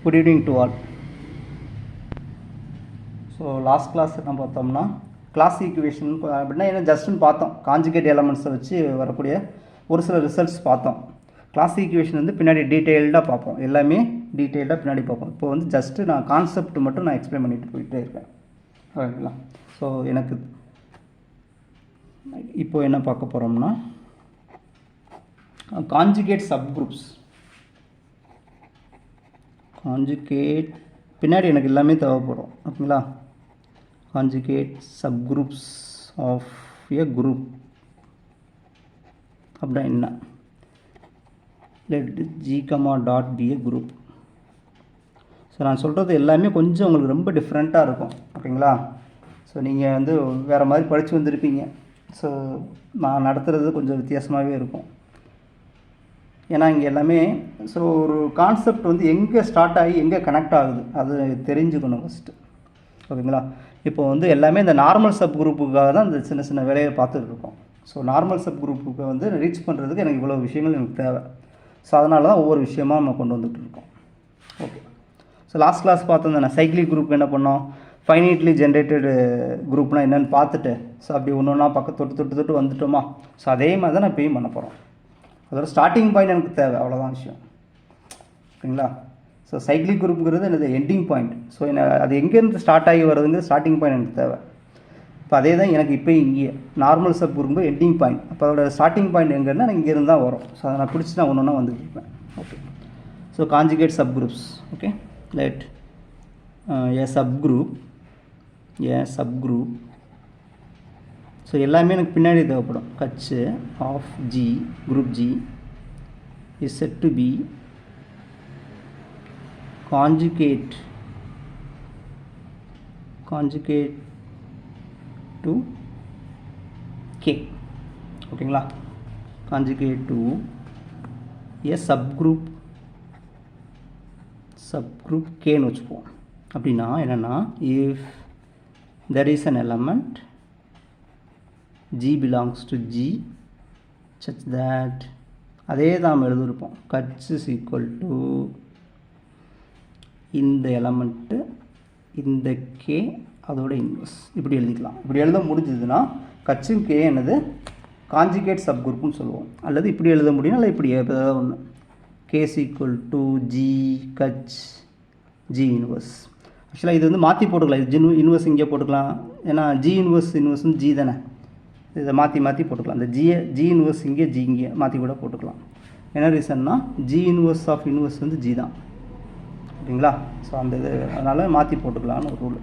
Good evening to all. So last class என்ன பார்த்தோம்னா class equation அப்படின்னா என்ன ஜஸ்ட்னு பார்த்தோம். காஞ்சுகேட் எலமெண்ட்ஸை வச்சு வரக்கூடிய ஒரு சில ரிசல்ட்ஸ் பார்த்தோம். கிளாஸ் ஈக்குவேஷன் வந்து பின்னாடி டீட்டெயில்டாக பார்ப்போம், எல்லாமே டீட்டெயில்டாக பின்னாடி பார்ப்போம். இப்போ வந்து ஜஸ்ட்டு நான் கான்செப்ட் மட்டும் நான் எக்ஸ்பிளைன் பண்ணிட்டு போயிட்டே இருக்கேன். ஓகேங்களா? ஸோ எனக்கு இப்போ என்ன பார்க்க போகிறோம்னா காஞ்சுகேட் சப்குரூப்ஸ். காஞ்சுகேட் பின்னாடி எனக்கு எல்லாமே தேவைப்படும். ஓகேங்களா? Conjugate subgroups of a group அப்படின்னா என்ன? Let G comma dot be a group. So நான் சொல்கிறது எல்லாமே கொஞ்சம் உங்களுக்கு ரொம்ப டிஃப்ரெண்ட்டாக இருக்கும். ஓகேங்களா? ஸோ நீங்கள் வந்து வேறு மாதிரி படித்து வந்திருப்பீங்க. ஸோ நான் நடத்துகிறது கொஞ்சம் வித்தியாசமாகவே இருக்கும். ஏன்னா இங்கே எல்லாமே ஸோ ஒரு கான்செப்ட் வந்து எங்கே ஸ்டார்ட் ஆகி எங்கே கனெக்ட் ஆகுது அது தெரிஞ்சுக்கணும் ஃபஸ்ட்டு. ஓகேங்களா? இப்போ வந்து எல்லாமே இந்த நார்மல் சப் குரூப்புக்காக தான் இந்த சின்ன சின்ன வேலையை பார்த்துட்டு இருக்கோம். ஸோ நார்மல் சப் குரூப்புக்கு வந்து ரீச் பண்ணுறதுக்கு எனக்கு இவ்வளோ விஷயங்கள் எனக்கு தேவை. ஸோ அதனால தான் ஒவ்வொரு விஷயமாக நம்ம கொண்டு வந்துட்டு இருக்கோம். ஓகே. ஸோ லாஸ்ட் கிளாஸ் பார்த்தோம் சைக்கிளிக் குரூப் என்ன பண்ணோம், ஃபைனைட்லி ஜென்ரேட்டடு குரூப்னால் என்னென்னு பார்த்துட்டு ஸோ அப்படி ஒன்று ஒன்றா பக்கம் தொட்டு வந்துட்டோமா. ஸோ அதே மாதிரி தான் நான் இப்போயும் பண்ண போகிறோம். அதோட ஸ்டார்டிங் பாயிண்ட் எனக்கு தேவை, அவ்வளோதான் விஷயம். ஓகேங்களா? ஸோ சைக்கிளிக் குரூப்புங்கிறது எனது எண்டிங் பாயிண்ட். ஸோ அது எங்கேருந்து ஸ்டார்ட் ஆகி வருதுங்கிறது ஸ்டார்டிங் பாயிண்ட் எனக்கு தேவை. இப்போ அதே தான் எனக்கு இப்போ இங்கே normal sub group ending point. அப்போ அதோட ஸ்டார்டிங் பாயிண்ட் எங்கன்னா எனக்கு இங்கேருந்து தான் வரும். ஸோ அதை நான் பிடிச்சி நான் ஒன்று ஒன்றா வந்துட்டு இருப்பேன். Okay. So conjugate sub group. Okay. Let A sub group. So எல்லாமே எனக்கு பின்னாடி தேவைப்படும். கட்ச் of G group G is set to be conjugate to K. ஓகேங்களா? காஞ்சுகேட் டு ஏ சப்குரூப் கேன்னு வச்சுப்போம். அப்படின்னா என்னென்னா if there is an element G belongs to G such that அதே தான் எழுதிருப்போம். கட்ச் இஸ் ஈக்குவல் டு இந்த எலமெண்ட்டு இந்த கே அதோட இன்வர்ஸ் இப்படி எழுதிக்கலாம். இப்படி எழுத முடிஞ்சதுன்னா கட்சு கே என்னது காஞ்சுகேட் சப் குரூப்னு சொல்லுவோம். அல்லது இப்படி எழுத முடியும், இல்லை இப்படி ஏதாவது ஒன்று. கேஸ் ஈக்குவல் டு ஜி கட்ச் ஜி இன்வர்ஸ். ஆக்சுவலாக இது வந்து மாற்றி போட்டுக்கலாம். இது இன்வர்ஸ் இங்கே போட்டுக்கலாம். ஏன்னா ஜி இன்வர்ஸும் ஜி தானே. இதை மாற்றி போட்டுக்கலாம். இந்த ஜி இன்வர்ஸ் இங்கே ஜி இங்கே மாற்றி கூட போட்டுக்கலாம். என்ன ரீசன்னா ஜி இன்வர்ஸ் ஆஃப் இன்வர்ஸ் வந்து ஜி தான். ஓகேங்களா? ஸோ அந்த இது அதனால் மாற்றி போட்டுக்கலான்னு ஒரு ரூல்.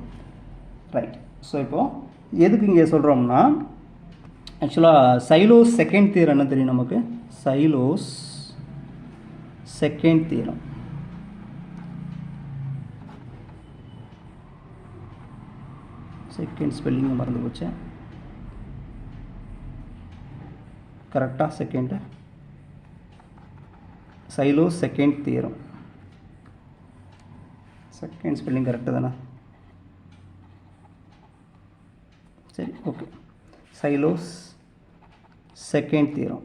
ரைட். ஸோ இப்போது எதுக்கு இங்கே சொல்கிறோம்னா ஆக்சுவலாக சைலோஸ் செகண்ட் தியரம் என்ன தெரியும் நமக்கு? Sylow's second theorem. செகண்ட் ஸ்பெல்லிங்கை மறந்து போச்சேன். கரெக்டாக second Sylow's second theorem. Second spelling correct தானே? சரி, okay. Sylow's second theorem.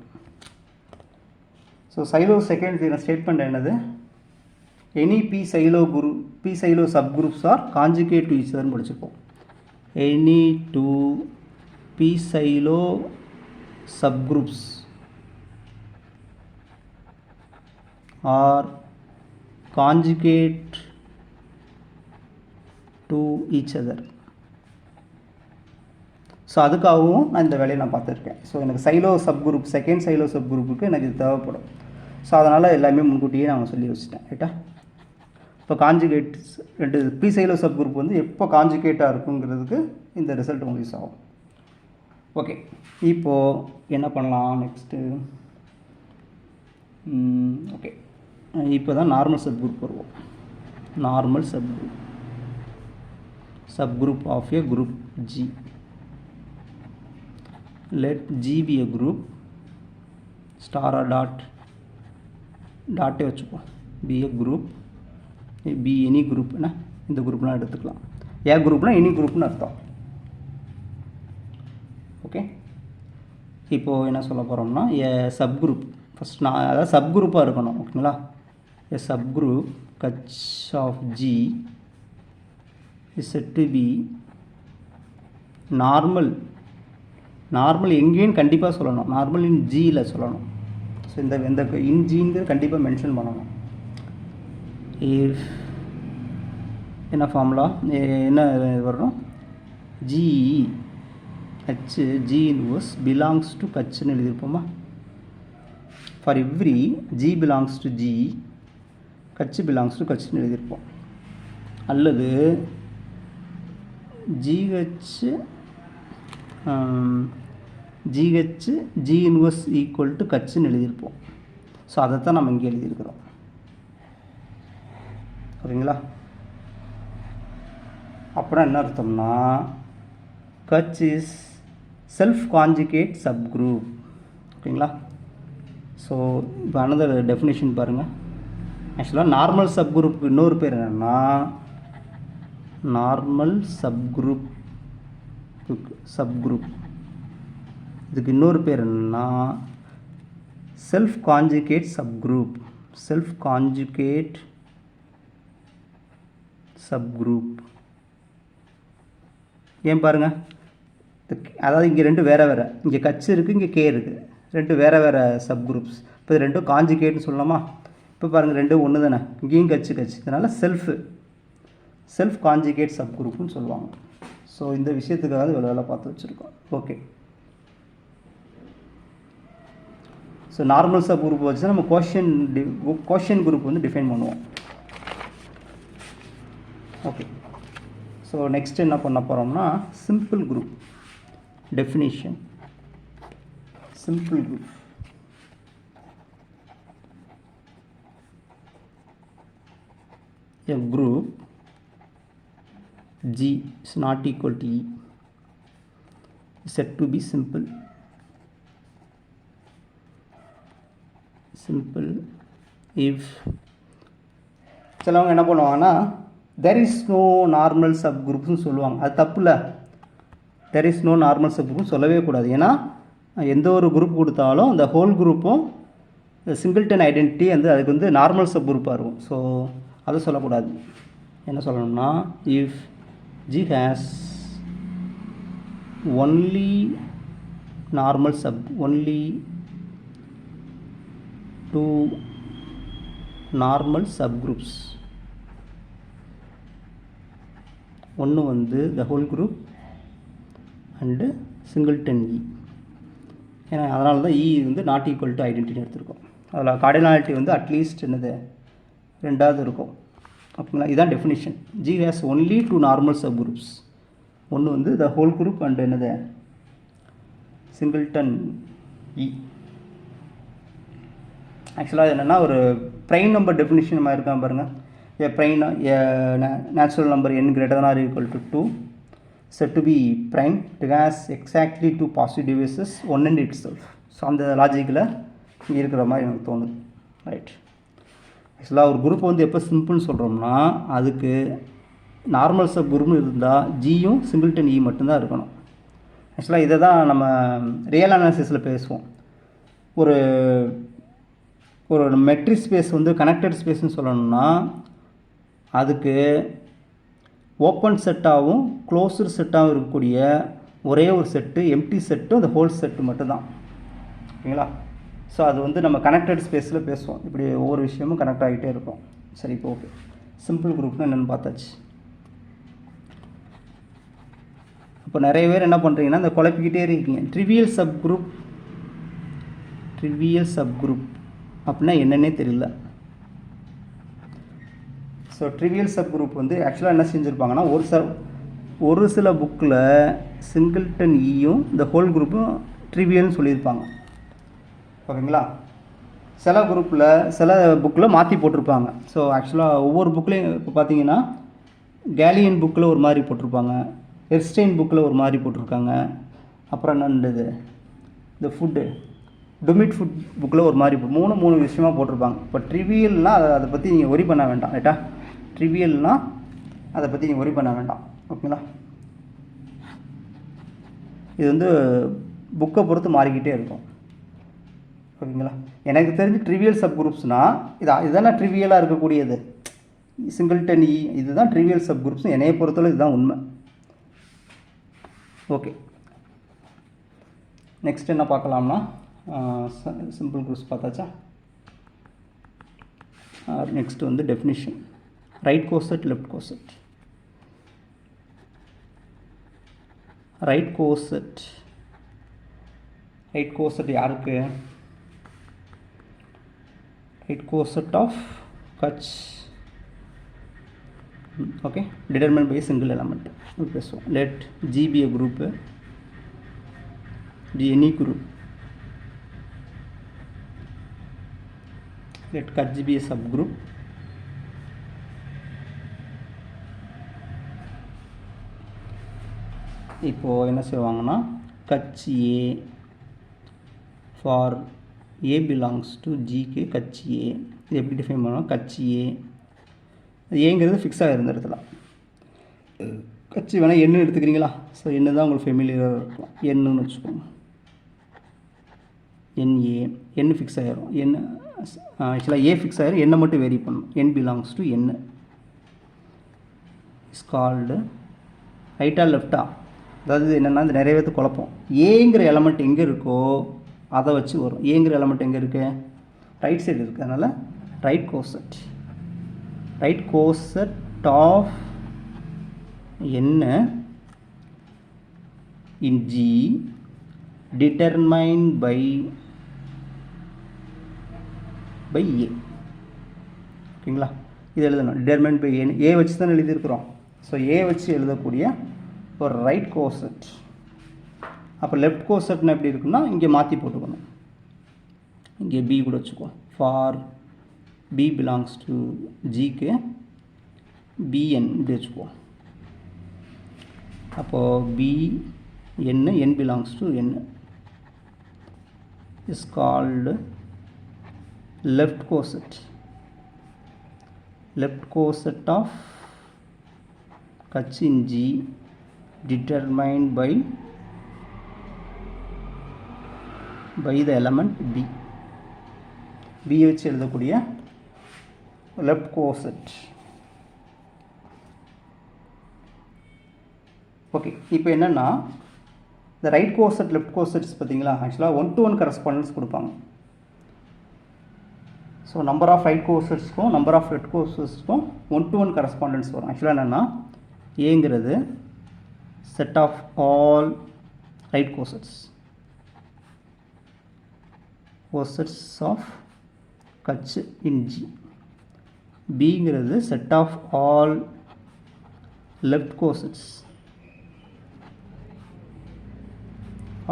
So Sylow's second theorem statement என்னது? Any P Sylow subgroups are conjugate to each அதர்னு படிச்சுப்போம். Any two P Sylow subgroups are conjugate to each other. So அதுக்காகவும் நான் இந்த வேலையை நான் பார்த்துருக்கேன். ஸோ எனக்கு Sylow subgroup second Sylow சப் குரூப்புக்கு எனக்கு இது தேவைப்படும். ஸோ அதனால் எல்லாமே முன்கூட்டியே நான் சொல்லி வச்சுட்டேன். ரைட்டா? இப்போ காஞ்சுகேட் ரெண்டு பி சைலோ சப் குரூப் வந்து எப்போ காஞ்சுகேட்டாக இருக்குங்கிறதுக்கு இந்த ரிசல்ட் உங்களுக்கு யூஸ் ஆகும். ஓகே. இப்போது என்ன பண்ணலாம் நெக்ஸ்ட்டு? ஓகே, இப்போ தான் நார்மல் சப் குரூப் வருவோம். Normal subgroup of a group G. Let G be a group star or டாட்டே வச்சுப்போம். Be a group, be any குரூப்னா இந்த குரூப்லாம் எடுத்துக்கலாம். ஏ குரூப்னால் எனி குரூப்னு அர்த்தம். ஓகே. இப்போது என்ன சொல்ல போகிறோம்னா ஏ சப் குரூப் ஃபஸ்ட் நான் அதாவது சப் குரூப்பாக இருக்கணும். ஓகேங்களா? A sub group Kach of G is said to be normal எங்கேன்னு கண்டிப்பாக சொல்லணும், நார்மல் இன் ஜியில் சொல்லணும். ஸோ இந்த இன் ஜிங்கிறது கண்டிப்பாக மென்ஷன் பண்ணணும். இஃப் என்ன ஃபார்முலா என்ன வரும், G H G inverse belongs to கச்சுன்னு எழுதியிருப்போமா. For every G belongs to G H belongs to கச்சுன்னு எழுதியிருப்போம். அல்லது G H G inverse equal to கச்சுன்னு எழுதியிருப்போம். ஸோ அதைத்தான் நம்ம இங்கே எழுதியிருக்கிறோம். ஓகேங்களா. அப்புறம் என்ன அர்த்தம்னா H is self conjugate subgroup. ஓகேங்களா. ஸோ இப்போ அனதர் டெஃபினேஷன் பாருங்கள். ஆக்சுவலாக நார்மல் சப் குரூப்புக்கு இன்னொரு பேர் என்னென்னா நார்மல் சப் குரூப். இதுக்கு இன்னொரு பேர் என்னென்னா self conjugate sub group. Self conjugate sub group. ஏன் பாருங்கள், அதாவது இங்கே ரெண்டு வேறு வேறு, இங்கே கச்சு இருக்குது, இங்கே கே இருக்குது, ரெண்டு வேறு வேறு சப் குரூப்ஸ். இப்போ இது ரெண்டும் கான்ஜுகேட்னு சொல்லலாமா. இப்போ பாருங்கள் ரெண்டும் ஒன்று தானே, இங்கேயும் கச்சு இதனால் செல்ஃப் கான்ஜுகேட் சப் குரூப்னு சொல்லுவாங்க. ஸோ இந்த விஷயத்துக்காக இவ்வளோ வேலை பார்த்து வச்சுருக்கோம். Okay. So normal sub group வச்சு நம்ம கோஷன் குரூப் வந்து டிஃபைன் பண்ணுவோம். ஓகே. ஸோ நெக்ஸ்ட் என்ன பண்ண போகிறோம்னா simple group definition. Simple group a group G is not equal to E is said to be simple if சிலவங்க என்ன பண்ணுவாங்கன்னா there is no normal subgroups சொல்லுவாங்க. அது தப்பு இல்லை. there is no normal subgroup சொல்லவே கூடாது. ஏன்னா எந்த ஒரு குரூப் கொடுத்தாலும் அந்த ஹோல் குரூப்பும் சிங்கிள்டன் ஐடென்டிட்டி அதுக்கு வந்து நார்மல் சப் குரூப்பாக இருக்கும். ஸோ அதை சொல்லக்கூடாது. என்ன சொல்லணும்னா if G has only two normal subgroups, ஒன்று வந்து the whole group and singleton E. ஏன்னா அதனால தான் E வந்து நாட் ஈக்குவல் டு ஐடென்டிட்டி எடுத்திருக்கோம். அதில் கார்டினாலிட்டி வந்து அட்லீஸ்ட் என்னது ரெண்டாவது இருக்கும். ஓகேங்களா. இதுதான் definition. G has only two normal subgroups. ஒன்று வந்து the whole group அண்ட் என்னது சிங்கிள்டன் E. ஆக்சுவலாக என்னென்னா ஒரு ப்ரைம் நம்பர் டெஃபினிஷன் மாதிரி இருக்கான் பாருங்கள். Natural number n greater than or equal to 2 said to be prime. It has exactly two positive divisors, one and itself. So அந்த லாஜிக்கில் இங்கே இருக்கிற மாதிரி எனக்கு தோணுது. ரைட். ஆக்சுவலாக ஒரு குரூப் வந்து எப்போ சிம்பிள்னு சொல்கிறோம்னா அதுக்கு நார்மல் சப் குரூப்னு இருந்தால் ஜியும் சிங்கிள்டன் இ மட்டும்தான் இருக்கணும். ஆக்சுவலாக இதை தான் நம்ம ரியல் அனாலிசிஸில் பேசுவோம். ஒரு மெட்ரிக் ஸ்பேஸ் வந்து கனெக்டட் ஸ்பேஸ்ன்னு சொல்லணும்னா அதுக்கு ஓப்பன் செட்டாகவும் க்ளோஸ்டு செட்டாகவும் இருக்கக்கூடிய ஒரே ஒரு செட்டு எம்டி செட்டும் அந்த ஹோல் செட்டு மட்டும்தான். ஓகேங்களா. ஸோ அது வந்து நம்ம கனெக்டட் ஸ்பேஸில் பேசுவோம். இப்படி ஒவ்வொரு விஷயமும் கனெக்ட் ஆகிட்டே இருக்கும். சரி, இப்போ ஓகே. சிம்பிள் குரூப்னு என்னென்னு பார்த்தாச்சு. இப்போ நிறைய பேர் என்ன பண்ணுறீங்கன்னா இந்த குழப்பிக்கிட்டே இருக்கீங்க. ட்ரிவியல் சப் குரூப் அப்படின்னா என்னன்னே தெரியல. ஸோ ட்ரிவியல் சப் குரூப் வந்து ஆக்சுவலாக என்ன செஞ்சுருப்பாங்கன்னா ஒரு சில புக்கில் சிங்கிள்டன் ஈயும் இந்த ஹோல் குரூப்பும் ட்ரிவியல்னு சொல்லியிருப்பாங்க. ஓகேங்களா. சில புக்கில் மாற்றி போட்டிருப்பாங்க. ஸோ ஆக்சுவலாக ஒவ்வொரு புக்லேயும் இப்போ பார்த்தீங்கன்னா கேலியன் புக்கில் ஒரு மாதிரி போட்டிருப்பாங்க, எர்ஸ்டைன் புக்கில் ஒரு மாதிரி போட்டிருக்காங்க. அப்புறம் என்னது இந்த டுமிட் ஃபுட் புக்கில் ஒரு மாதிரி மூணு விஷயமாக போட்டிருப்பாங்க. இப்போ ட்ரிவியல்னால் அதை பற்றி நீங்கள் ஒரி பண்ண வேண்டாம். ரைட்டா. ட்ரிவியல்னால் அதை பற்றி நீங்கள் ஒரி பண்ண வேண்டாம். ஓகேங்களா. இது வந்து புக்கை பொறுத்து மாறிக்கிட்டே இருக்கும். ஓகேங்களா. எனக்கு தெரிஞ்சு ட்ரிவியல் சப் குரூப்ஸ்னால் இதுதானே ட்ரிவியலாக இருக்கக்கூடியது. சிங்கிள்டன் இ இதுதான் ட்ரிவியல் சப் குரூப்ஸ் என்னைய பொறுத்தவரை இதுதான் உண்மை. ஓகே, நெக்ஸ்ட் என்ன பார்க்கலாம்னா சிம்பிள் குரூப்ஸ் பார்த்தாச்சா. நெக்ஸ்ட் வந்து definition. Right coset left coset. Right coset யாருக்கு? ரைட் கோசெட் ஆஃப் கட்ச். Okay, determined by single element பேசுவோம். Let G be a group, G any group. Let Kach be a subgroup. இப்போது என்ன செய்வாங்கன்னா கட்ச் A for A belongs to Gக்கு கட்ச் A. இது எப்படி டிஃபைன் பண்ணுவோம்? கட்ச் A ஏங்கிறது ஃபிக்ஸாக இருந்த இடத்துல கட்சி வேணால் எண்ணு எடுத்துக்கிறீங்களா? ஸோ எண்ணு தான் உங்களுக்கு ஃபெமிலியராக இருக்கும். எண்ணுன்னு வச்சுக்கோங்க. NA எண்ணு ஃபிக்ஸ் ஆகிரும். எண்ணு ஆக்சுவலாக ஏ ஃபிக்ஸ் ஆகிரும், எண்ணை மட்டும் வேரி பண்ணணும். N belongs to எண்ணு இஸ் கால்டு ரைட்டா லெஃப்டா. அதாவது என்னென்னா இந்த நிறைய பேருக்கு குழப்பம். ஏங்கிற எலமெண்ட் எங்கே இருக்கோ அதை வச்சு வரும். ஏங்கிற எலமெண்ட் எங்கே இருக்குது? ரைட் சைடு இருக்குது. அதனால் right coset. Right coset of என்ன in G determined by A. ஓகேங்களா? இது எழுதணும். டிட்டர்மைன்ட் பை ஏ வச்சு தான் எழுதியிருக்கிறோம். ஸோ ஏ வச்சு எழுதக்கூடிய ஒரு ரைட் கோசெட். அப்போ லெஃப்ட் கோசெட்னா எப்படி இருக்குன்னா இங்கே மாற்றி போட்டுக்கணும். இங்கே பி கூட வச்சுக்குவோம். For B belongs to Gக்கு BN இப்படி வச்சுக்குவோம். அப்போது BN N belongs to N is called left coset. Left coset of Kach in G determined by the element B. B வச்சு எழுதக்கூடிய லெஃப்ட் கோசெட். ஓகே, இப்போ என்னென்னா இந்த ரைட் கோசெட் லெஃப்ட் கோசெட்ஸ் பார்த்தீங்களா, ஆக்சுவலாக 1-to-1 கரஸ்பாண்டன்ஸ் கொடுப்பாங்க. ஸோ நம்பர் ஆஃப் ரைட் கோசெட்ஸ்க்கும் number of left கோசெட்ஸ்க்கும் 1-to-1 கரஸ்பாண்டன்ஸ் வரும். ஆக்சுவலாக என்னென்னா ஏங்கிறது set of all right cosets of கட்ச் இன் G. பிங்கிறது set of all left cosets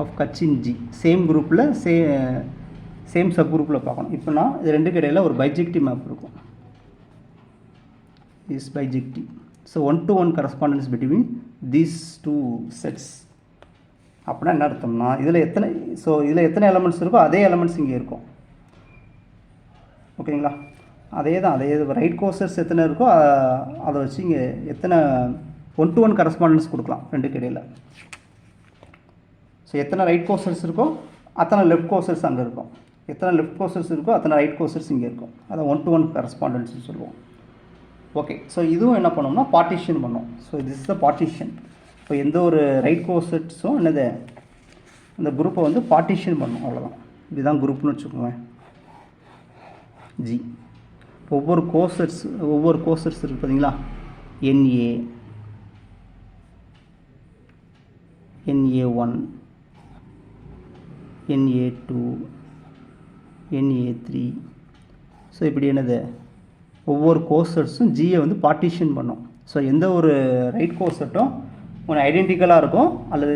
of கட்ச் இன் G. சேம் குரூப்பில் சேம் சப் குரூப்பில் பார்க்கணும். இப்போனா இது ரெண்டுக்கு இடையில் ஒரு பைஜெக்டிவ் மேப் இருக்கும். Is bijective. So 1-to-1 correspondence between these two sets. அப்படின்னா என்ன அர்த்தம்னா இதில் எத்தனை எலமெண்ட்ஸ் இருக்கோ அதே எலமெண்ட்ஸ் இங்கே இருக்கும். ஓகேங்களா? அதே ரைட் கோசெட்ஸ் எத்தனை இருக்கோ அதை வச்சு இங்கே எத்தனை 1-to-1 கரஸ்பாண்டன்ஸ் கொடுக்கலாம் ரெண்டுக்கு இடையில். ஸோ எத்தனை ரைட் கோசெட்ஸ் இருக்கோ அத்தனை லெஃப்ட் கோசெட்ஸ் அங்கே இருக்கும். எத்தனை லெஃப்ட் கோசெட்ஸ் இருக்கோ அத்தனை ரைட் கோசெட்ஸ் இங்கே இருக்கும். அதை 1-to-1 கரஸ்பாண்டன்ஸ்னு சொல்லுவோம். ஓகே, ஸோ இதுவும் என்ன பண்ணோம்னா பார்ட்டிஷன் பண்ணோம். So this is the partition. இப்போ எந்த ஒரு ரைட் கோசெட்ஸும் என்னது அந்த குரூப்பை வந்து பார்ட்டிஷன் பண்ணும். அவ்வளோதான். இதுதான் குரூப்னு வச்சுக்கோங்க. G ஒவ்வொரு கோசெட்ஸ் இருக்குது பார்த்தீங்களா? NA NA1 NA2 NA3. So இப்படி என்னது ஒவ்வொரு கோசெட்ஸும் ஜியை வந்து பார்ட்டிஷன் பண்ணும். ஸோ எந்த ஒரு ரைட் கோசெட்டும் ஒன்று ஐடென்டிக்கலாக இருக்கும் அல்லது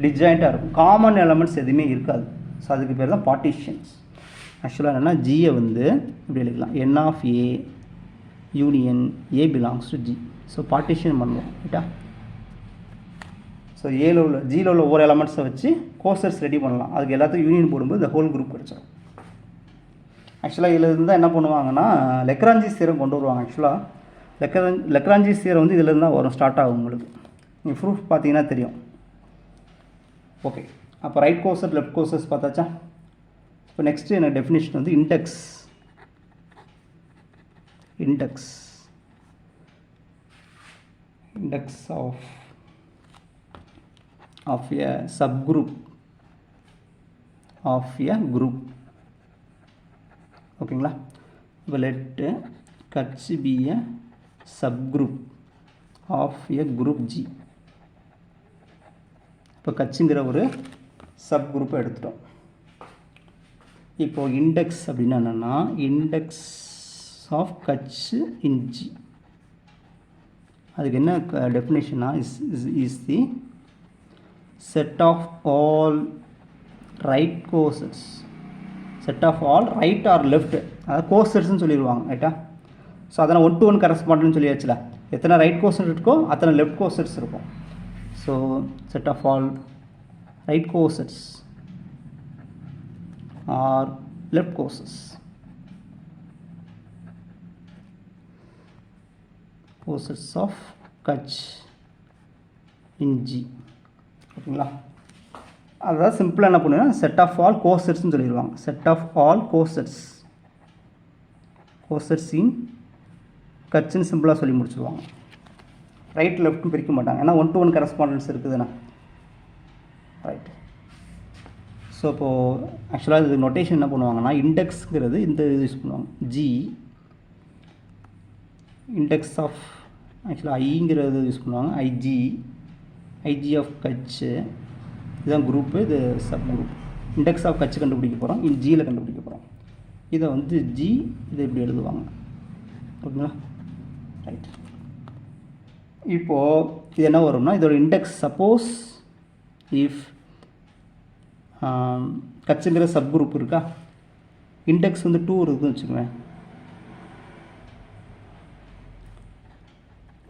டிஜாயிண்ட்டாக இருக்கும். காமன் எலமெண்ட்ஸ் எதுவுமே இருக்காது. ஸோ அதுக்கு பேர் தான் பார்ட்டிஷன்ஸ். ஆக்சுவலாக என்னென்னா ஜியை வந்து இப்படி எழுதிக்கலாம். N of A union A belongs to G. So partition பண்ணுவோம். ரைட்டா? ஸோ ஜியில் உள்ள ஒவ்வொரு எலமெண்ட்ஸை வச்சு கோசெட்ஸ் ரெடி பண்ணலாம். அதுக்கு எல்லாத்துக்கும் யூனியன் போடும்போது இந்த ஹோல் குரூப் கிடச்சிடும். ஆக்சுவலாக இதில் இருந்தால் என்ன பண்ணுவாங்கன்னா லெக்ரான்ஜிஸ் தியரம் கொண்டு வருவாங்க. ஆக்சுவலாக லெக்ரான்ஜிஸ் தியரம் வந்து இதிலேருந்து தான் வரும், ஸ்டார்ட் ஆகும். உங்களுக்கு நீங்கள் ப்ரூஃப் பார்த்தீங்கன்னா தெரியும். ஓகே, அப்போ ரைட் கோசெட் லெஃப்ட் கோசெட்ஸ் பார்த்தாச்சா? இப்போ நெக்ஸ்ட்டு என்ன டெஃபினிஷன் வந்து index. index of a subgroup of a group. ஓகேங்களா? இப்போ let Kutch be a subgroup of a group G. இப்போ கட்சுங்கிற ஒரு சப்குரூப்பை எடுத்துட்டோம். இப்போது இண்டெக்ஸ் அப்படின்னா என்னென்னா இண்டெக்ஸ் ஆஃப் கட்ச் இன் G. அதுக்கு என்ன டெஃபினேஷனா is the set of all right cosets, set of all right or left, அதாவது கோசெட்ஸ்ன்னு சொல்லிடுவாங்க ரைட்டா. ஸோ அதனால் 1-to-1 கரஸ்பாண்டன்ட்னு சொல்லியாச்சுல, எத்தனை ரைட் கோசெட் இருக்கோ அத்தனை லெஃப்ட் கோசெட்ஸ் இருக்கும். So set of all right cosets or left cosets of கட்ச் இன் G. ஓகேங்களா? அதாவது சிம்பிளாக என்ன பண்ணுன்னா செட் ஆஃப் ஆல் கோசெட்ஸ்னு சொல்லிடுவாங்க. செட் ஆஃப் ஆல் கோசெட்ஸ் இன் கட்ச்னு சிம்பிளாக சொல்லி முடிச்சுடுவாங்க. ரைட் லெஃப்ட்டும் பிரிக்க மாட்டாங்க, ஏன்னா 1-to-1 கரஸ்பாண்டன்ஸ் இருக்குதுண்ணா. ரைட். ஸோ இப்போது ஆக்சுவலாக இது நொட்டேஷன் என்ன பண்ணுவாங்கன்னா இண்டெக்ஸுங்கிறது இந்த இது யூஸ் பண்ணுவாங்க. G இண்டெக்ஸ் ஆஃப் ஆக்சுவலாக ஐங்கிறது யூஸ் பண்ணுவாங்க. ஐஜி ஆஃப் கட்சு இதுதான் குரூப்பு, இது சப் குரூப். இண்டெக்ஸ் ஆஃப் கட்சு கண்டுபிடிக்க போகிறோம், இது ஜியில் கண்டுபிடிக்க போகிறோம். இதை வந்து ஜி இதை இப்படி எழுதுவாங்க. ஓகேங்களா? ரைட். இப்போது இது என்ன வரும்னா இதோட இண்டெக்ஸ் சப்போஸ் இஃப் கட்சுங்கிற சப் குரூப் இருக்கா, இண்டெக்ஸ் வந்து 2 இருக்குதுன்னு வச்சுக்கோங்க.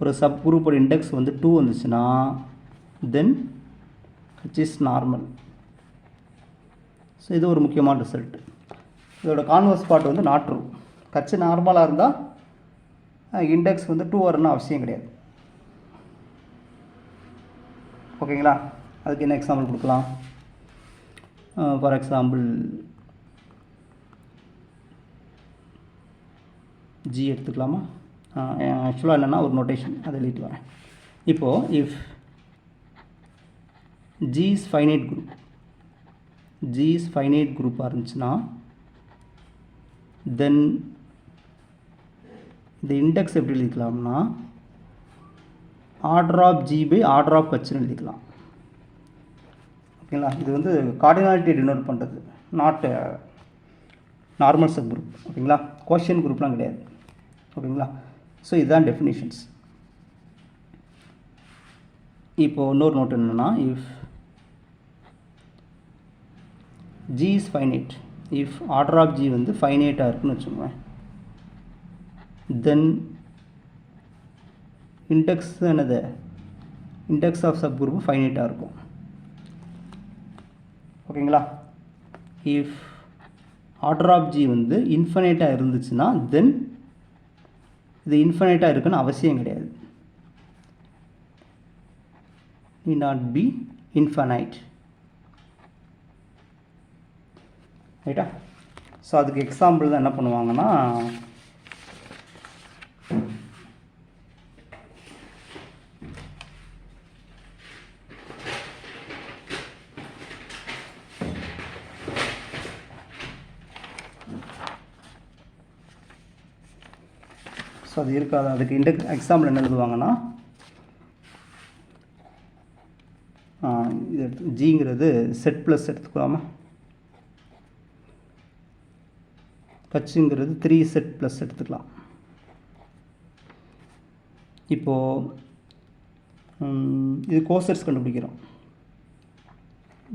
ஒரு சப் குரூப்போட இண்டெக்ஸ் வந்து 2 வந்துச்சுன்னா தென் கட்ச் இஸ் நார்மல். ஸோ இது ஒரு முக்கியமான ரிசல்ட். இதோட கான்வர்ஸ் பார்ட் வந்து நாட் ட்ரூ. கட்ச் நார்மலாக இருந்தால் இண்டெக்ஸ் வந்து 2 வரணும்னு அவசியம் கிடையாது. ஓகேங்களா? அதுக்கு என்ன எக்ஸாம்பிள் கொடுக்கலாம்? ஃபார் எக்ஸாம்பிள் ஜி எடுத்துக்கலாமா? ஆக்சுவலாக என்னென்னா ஒரு நோட்டேஷன் அதை எழுதிட்டு வரேன். இப்போது இஃப் G is finite குரூப்பாக இருந்துச்சுன்னா தென் இந்த இண்டெக்ஸ் எப்படி எழுதிக்கலாம்னா order of G by order of கட்ச்னு எழுதிக்கலாம். ஓகேங்களா? இது வந்து கார்டினாலிட்டி டினோட் பண்ணுறது, நாட் நார்மல் சப் குரூப். ஓகேங்களா? கோஷியன் குரூப்லாம் கிடையாது. ஓகேங்களா? ஸோ இதுதான் டெஃபினிஷன்ஸ். இப்போது இன்னொரு நோட் என்னென்னா if G is finite, if order of G வந்து ஃபைனைட்டாக இருக்குன்னு வச்சுக்கோங்க, தென் இண்டெக்ஸ் என்னது இண்டெக்ஸ் ஆஃப் சப் குரூப் ஃபைனைட்டாக இருக்கும். ஓகேங்களா? இஃப் ஆர்டர் ஆஃப் G வந்து இன்ஃபைனைட்டாக இருந்துச்சுன்னா தென் இது இன்ஃபைனைட்டாக இருக்குன்னு அவசியம் கிடையாது. need not be infinite. ரைட்டா? ஸோ அதுக்கு எக்ஸாம்பிள் தான் என்ன பண்ணுவாங்கன்னா ஸோ அது இருக்காது. அதுக்கு இண்டெக்ஸ் எக்ஸாம்பிள் என்ன எழுதுவாங்கன்னா இது ஜிங்கிறது செட் ப்ளஸ் எடுத்துக்கலாமா, கட்சுங்கிறது 3 செட் ப்ளஸ் எடுத்துக்கலாம். இப்போது இது கோசெட்ஸ் கண்டுபிடிக்கிறோம்.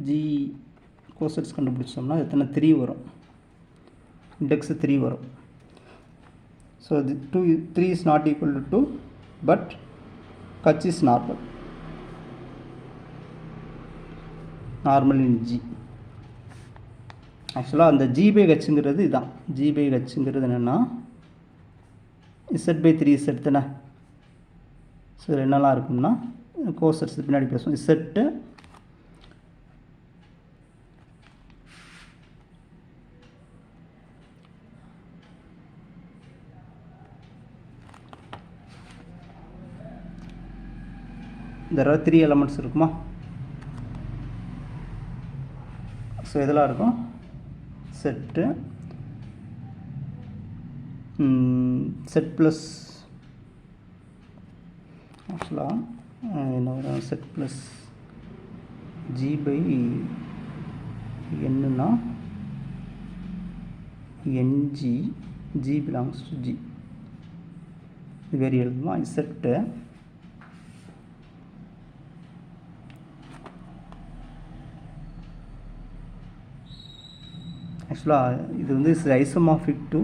ஜி கோசெட்ஸ் கண்டுபிடிச்சோம்னா எத்தனை 3 வரும், இண்டெக்ஸு 3 வரும். ஸோ இது 3 is not equal to 2 but Kutch is normal in G. ஆக்சுவலாக அந்த ஜி பை கட்சுங்கிறது இதுதான். ஜி பை கட்சுங்கிறது என்னென்னா இசட் பை 3 இசட் தானே. ஸோ இதில் என்னெல்லாம் இருக்கும்னா கோசெட்ஸ் பின்னாடி பேசுவோம். இசட்டு there are 3 elements இருக்குமா? ஸோ இதெல்லாம் இருக்கும் செட்டு செட் ப்ளஸ் ஆக்சுவலாக என்ன வரும் செட் ப்ளஸ் ஜி பை என்னன்னா N G G belongs to G இது வேறு எழுதுமா செட்டு ஆக்சுவலாக இது வந்து ஐசோமார்பிக் டு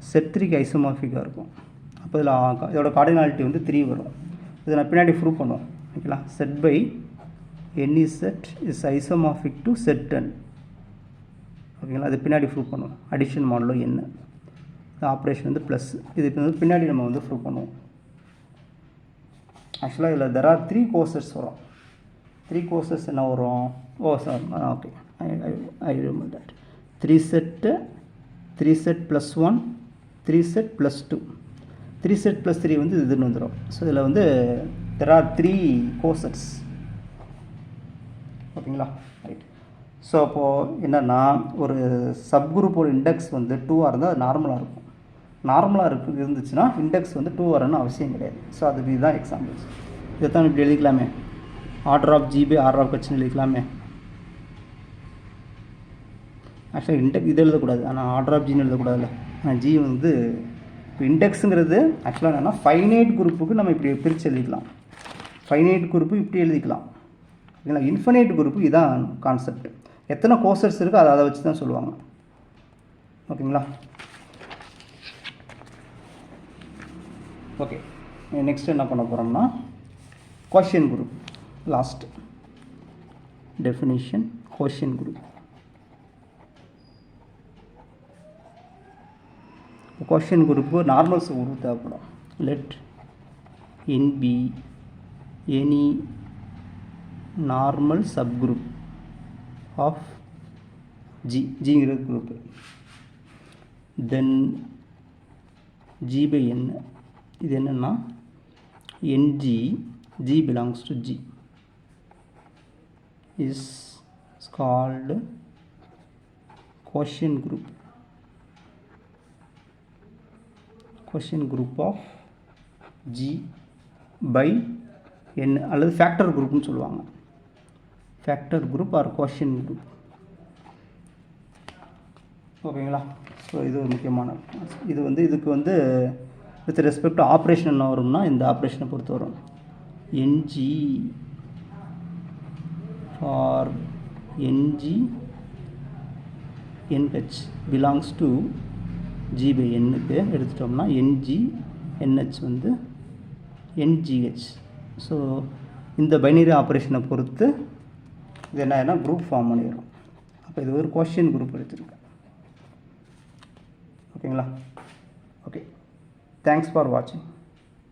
செட் 3க்கு ஐசோமார்பிக்காக இருக்கும். அப்போ இதில் இதோட கார்டினாலிட்டி வந்து 3 வரும். இதை நான் பின்னாடி ப்ரூவ் பண்ணுவோம். ஓகேங்களா? Zed by any zed is isomorphic to zed 10. ஓகேங்களா? அது பின்னாடி ப்ரூவ் பண்ணுவோம். அடிஷன் மாடலோ என்ன ஆப்ரேஷன் வந்து ப்ளஸ் இது வந்து பின்னாடி நம்ம வந்து ப்ரூவ் பண்ணுவோம். ஆக்சுவலாக இதில் தெர் ஆர் 3 கோர்சஸ் வரும். 3 கோர்சஸ் என்ன வரும்? Sir okay I remember that 3 set plus 1 3 set plus 2 3 set plus 3 வந்து இதுன்னு வந்துடும். ஸோ இதில் வந்து தெர் ஆர் 3 கோர்சஸ். ஓகேங்களா? ரைட். ஸோ அப்போது என்னென்னா ஒரு சப்குரூப்போட இண்டெக்ஸ் வந்து 2ஆக இருந்தால் அது நார்மலாக இருக்கும். நார்மலாக இருந்துச்சுன்னா இண்டெக்ஸ் வந்து 2 வரணும்னு அவசியம் கிடையாது. ஸோ அதுக்கு இதுதான் எக்ஸாம்பிள்ஸ். இதை தான் இப்படி எழுதிக்கலாமே, order of G by order of ஹெச்னு எழுதிக்கலாமே. ஆக்சுவலாக இண்டெக்ஸ் இது எழுதக்கூடாது, ஆனால் ஆர்டர் ஆஃப் ஜின்னு எழுதக்கூடாதுல்ல. ஆனால் ஜி வந்து இப்போ இண்டெக்ஸுங்கிறது ஆக்சுவலாக என்னென்னா ஃபைனைட் குரூப்புக்கு நம்ம இப்படி பிரித்து எழுதிக்கலாம். ஃபைனைட் குரூப்பு இப்படி எழுதிக்கலாம். ஓகேங்களா? இன்ஃபைனைட் குரூப்பு இதான் கான்செப்ட். எத்தனை கோர்சஸ் இருக்கோ அதை வச்சு தான் சொல்லுவாங்க. ஓகேங்களா? ஓகே, நெக்ஸ்ட் என்ன பண்ண போகிறோம்னா quotient group. Last definition quotient group. Quotient group normal group தேவைப்படும். Let N be any normal subgroup of ஜிங்கிற group, then G by N இது என்னென்னா N G G belongs to G is called quotient group. Quotient group of G by N அல்லது factor குரூப்னு சொல்லுவாங்க. Factor group or quotient group. ஓகேங்களா? So இது ஒரு முக்கியமான இது வந்து இதுக்கு வந்து வித் ரெஸ்பெக்ட் டு ஆப்ரேஷன் என்ன வரும்னா இந்த ஆப்ரேஷனை பொறுத்து வரும். N G for N G N H belongs to G by எண்ணுக்கு எடுத்துட்டோம்னா என்ஜி என்ஹெச் வந்து என்ஜிஹெச். ஸோ இந்த பைனரி ஆப்ரேஷனை பொறுத்து இது என்ன குரூப் ஃபார்ம் பண்ணிடும். அப்போ இது ஒரு கோஷியன்ட் குரூப் எடுத்துருக்கு. ஓகேங்களா? ஓகே, தேங்க்ஸ் ஃபார் வாட்சிங்.